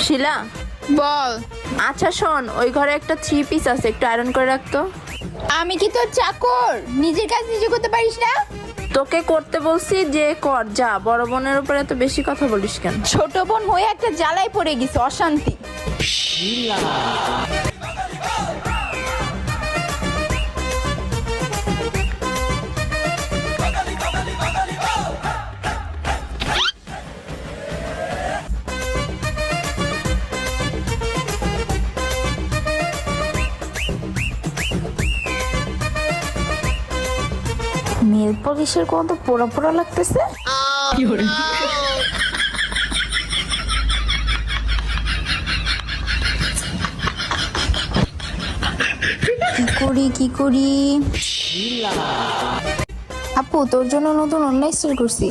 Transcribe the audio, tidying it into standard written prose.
শিলা, বল। আচ্ছা শোন, ওই ঘরে একটা 3 পিস আছে, একটু আয়রন করে রাখতো। আমি কি তোর চাকর? নিজের কাজ নিজে করতে পারিস না? তোকে করতে বলছি যে কর, যা। বড় বোনের উপরে এত বেশি কথা বলিস কেন? ছোট বোন হয়ে একটা জ্বালায় পড়ে গেছে, অশান্তি। নেল পলিশের গন্ধ পোড়া পোড়া লাগতেছে। কি করি? আপু, তোর জন্য নতুন অনলাইন স্টাইল করছি।